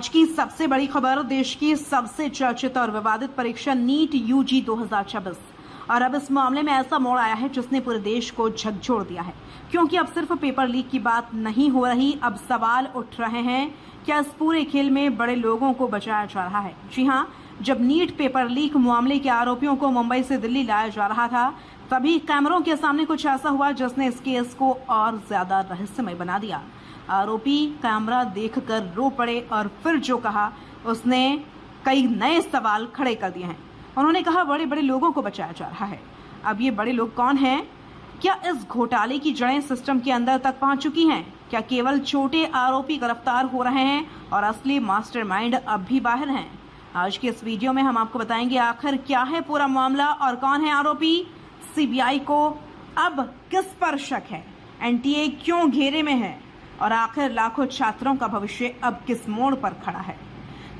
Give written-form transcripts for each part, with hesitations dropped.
आज की सबसे बड़ी खबर, देश की सबसे चर्चित और विवादित परीक्षा नीट यूजी 2026। और अब इस मामले में ऐसा मोड़ आया है जिसने पूरे देश को झकझोर दिया है, क्योंकि अब सिर्फ पेपर लीक की बात नहीं हो रही, अब सवाल उठ रहे हैं क्या इस पूरे खेल में बड़े लोगों को बचाया जा रहा है। जी हां, जब नीट पेपर लीक मामले के आरोपियों को मुंबई से दिल्ली लाया जा रहा था, तभी कैमरों के सामने कुछ ऐसा हुआ जिसने इस केस को और ज्यादा रहस्यमय बना दिया। आरोपी कैमरा देखकर रो पड़े और फिर जो कहा उसने कई नए सवाल खड़े कर दिए हैं। उन्होंने कहा बड़े बड़े लोगों को बचाया जा रहा है। अब ये बड़े लोग कौन हैं? क्या इस घोटाले की जड़ें सिस्टम के अंदर तक पहुंच चुकी हैं? क्या केवल छोटे आरोपी गिरफ्तार हो रहे हैं और असली मास्टरमाइंड अब भी बाहर हैं? आज के इस वीडियो में हम आपको बताएंगे आखिर क्या है पूरा मामला और कौन है आरोपी। सीबीआई को अब किस पर शक है, एनटीए क्यों घेरे में है और आखिर लाखों छात्रों का भविष्य अब किस मोड़ पर खड़ा है।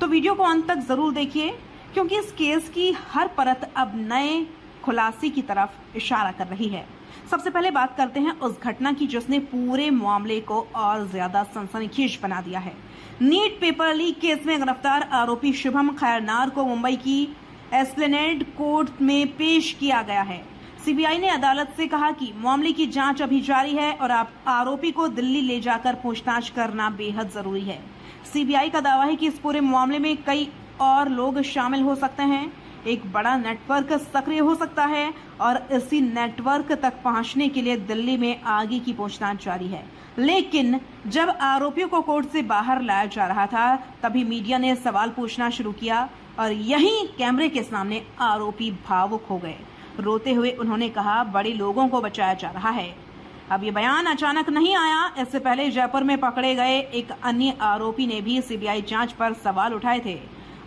तो वीडियो को अंत तक जरूर देखिए, क्योंकि इस केस की हर परत अब नए खुलासे की तरफ इशारा कर रही है। सबसे पहले बात करते हैं उस घटना की जिसने पूरे मामले को और ज्यादा सनसनीखेज बना दिया है। नीट पेपर लीक केस में गिरफ्तार आरोपी शुभम खैरनार को मुंबई की एस्प्लेनेड कोर्ट में पेश किया गया है। सीबीआई ने अदालत से कहा कि मामले की जांच अभी जारी है और आरोपी को दिल्ली ले जाकर पूछताछ करना बेहद जरूरी है। सीबीआई का दावा है कि इस पूरे मामले में कई और लोग शामिल हो सकते हैं, एक बड़ा नेटवर्क सक्रिय हो सकता है और इसी नेटवर्क तक पहुंचने के लिए दिल्ली में आगे की पूछताछ जारी है। लेकिन जब आरोपियों को कोर्ट से बाहर लाया जा रहा था, तभी मीडिया ने सवाल पूछना शुरू किया और यहीं कैमरे के सामने आरोपी भावुक हो गए। रोते हुए उन्होंने कहा बड़े लोगों को बचाया जा रहा है। अब ये बयान अचानक नहीं आया, इससे पहले जयपुर में पकड़े गए एक अन्य आरोपी ने भी सीबीआई जांच पर सवाल उठाए थे।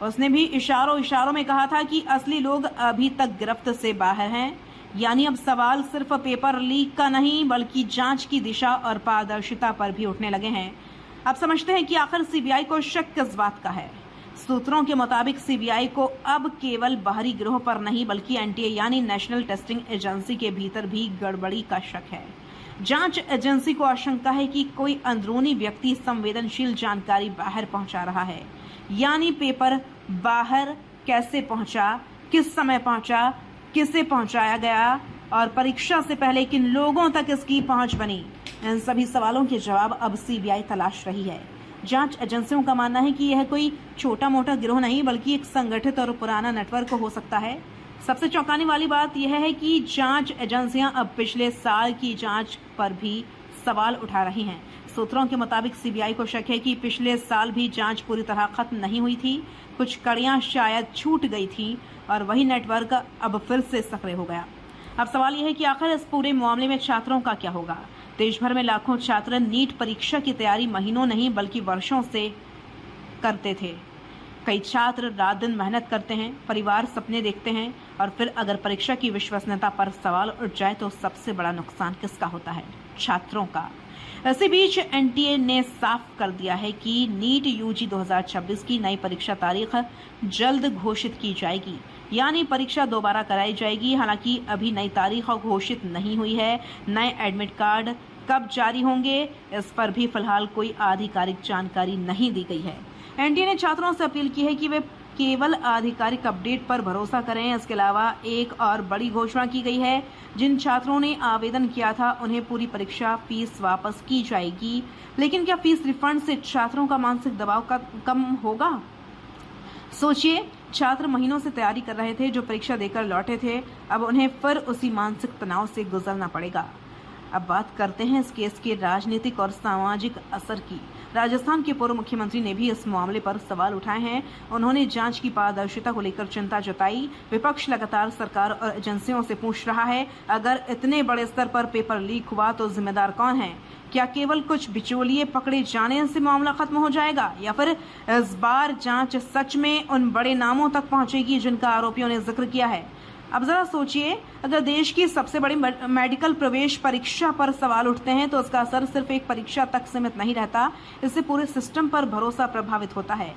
उसने भी इशारों में कहा था कि असली लोग अभी तक गिरफ्त से बाहर हैं। यानी अब सवाल सिर्फ पेपर लीक का नहीं बल्कि जांच की दिशा और पारदर्शिता पर भी उठने लगे हैं। अब समझते हैं कि आखिर सीबीआई को शक किस बात का है। सूत्रों के मुताबिक सीबीआई को अब केवल बाहरी गिरोह पर नहीं बल्कि एनटीए यानी नेशनल टेस्टिंग एजेंसी के भीतर भी गड़बड़ी का शक है। जांच एजेंसी को आशंका है कि कोई अंदरूनी व्यक्ति संवेदनशील जानकारी बाहर पहुंचा रहा है। यानी पेपर बाहर कैसे पहुंचा, किस समय पहुंचा, किसे पहुंचाया गया और परीक्षा से पहले किन लोगों तक इसकी पहुंच बनी। इन सभी सवालों के जवाब अब सीबीआई तलाश रही है। जांच एजेंसियों का मानना है कि यह कोई छोटा मोटा गिरोह नहीं बल्कि एक संगठित और पुराना नेटवर्क हो सकता है। सबसे चौंकाने वाली बात यह है कि जांच एजेंसियां अब पिछले साल की जांच पर भी सवाल उठा रही हैं। सूत्रों के मुताबिक सीबीआई को शक है कि पिछले साल भी जांच पूरी तरह खत्म नहीं हुई थी, कुछ कड़ियां शायद छूट गई थी और वही नेटवर्क अब फिर से सक्रिय हो गया। अब सवाल यह है कि आखिर इस पूरे मामले में छात्रों का क्या होगा। देश भर में लाखों छात्र नीट परीक्षा की तैयारी महीनों नहीं बल्कि वर्षों से करते थे। कई छात्र रात दिन मेहनत करते हैं, परिवार सपने देखते हैं और फिर अगर परीक्षा की विश्वसनीयता पर सवाल उठ जाए तो सबसे बड़ा नुकसान किसका होता है? छात्रों का। इसी बीच एनटीए ने साफ कर दिया है कि नीट यूजी 2026 की नई परीक्षा तारीख जल्द घोषित की जाएगी, यानी परीक्षा दोबारा कराई जाएगी। हालांकि अभी नई तारीख घोषित नहीं हुई है। नए एडमिट कार्ड कब जारी होंगे इस पर भी फिलहाल कोई आधिकारिक जानकारी नहीं दी गई है। एनटीए ने छात्रों से अपील की है कि वे केवल आधिकारिक अपडेट पर भरोसा करें। इसके अलावा एक और बड़ी घोषणा की गई है, जिन छात्रों ने आवेदन किया था उन्हें पूरी परीक्षा फीस वापस की जाएगी। लेकिन क्या फीस रिफंड से छात्रों का मानसिक दबाव कम होगा? सोचिए, छात्र महीनों से तैयारी कर रहे थे, जो परीक्षा देकर लौटे थे, अब उन्हें फिर उसी मानसिक तनाव से गुजरना पड़ेगा। अब बात करते हैं इस केस के राजनीतिक और सामाजिक असर की। राजस्थान के पूर्व मुख्यमंत्री ने भी इस मामले पर सवाल उठाए हैं। उन्होंने जांच की पारदर्शिता को लेकर चिंता जताई। विपक्ष लगातार सरकार और एजेंसियों से पूछ रहा है, अगर इतने बड़े स्तर पर पेपर लीक हुआ तो जिम्मेदार कौन है? क्या केवल कुछ बिचौलिए पकड़े जाने से मामला खत्म हो जाएगा या फिर इस बार जांच सच में उन बड़े नामों तक पहुंचेगी जिनका आरोपियों ने जिक्र किया है? अब जरा सोचिए, अगर देश की सबसे बड़ी मेडिकल प्रवेश परीक्षा पर सवाल उठते हैं तो उसका असर सिर्फ एक परीक्षा तक सीमित नहीं रहता, इससे पूरे सिस्टम पर भरोसा प्रभावित होता है।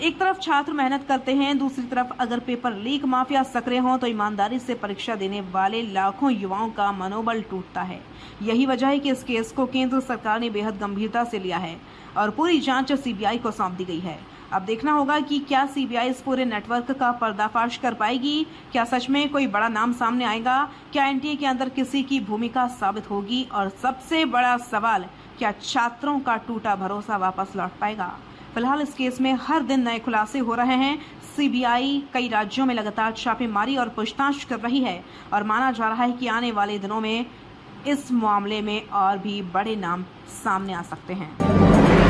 एक तरफ छात्र मेहनत करते हैं, दूसरी तरफ अगर पेपर लीक माफिया सक्रिय हों तो ईमानदारी से परीक्षा देने वाले लाखों युवाओं का मनोबल टूटता है। यही वजह है कि इस केस को केंद्र सरकार ने बेहद गंभीरता से लिया है और पूरी जांच सीबीआई को सौंप दी गई है। अब देखना होगा कि क्या सीबीआई इस पूरे नेटवर्क का पर्दाफाश कर पाएगी। क्या सच में कोई बड़ा नाम सामने आएगा? क्या एनटीए के अंदर किसी की भूमिका साबित होगी? और सबसे बड़ा सवाल, क्या छात्रों का टूटा भरोसा वापस लौट पाएगा? फिलहाल इस केस में हर दिन नए खुलासे हो रहे हैं। सीबीआई कई राज्यों में लगातार छापेमारी और पूछताछ कर रही है और माना जा रहा है कि आने वाले दिनों में इस मामले में और भी बड़े नाम सामने आ सकते हैं।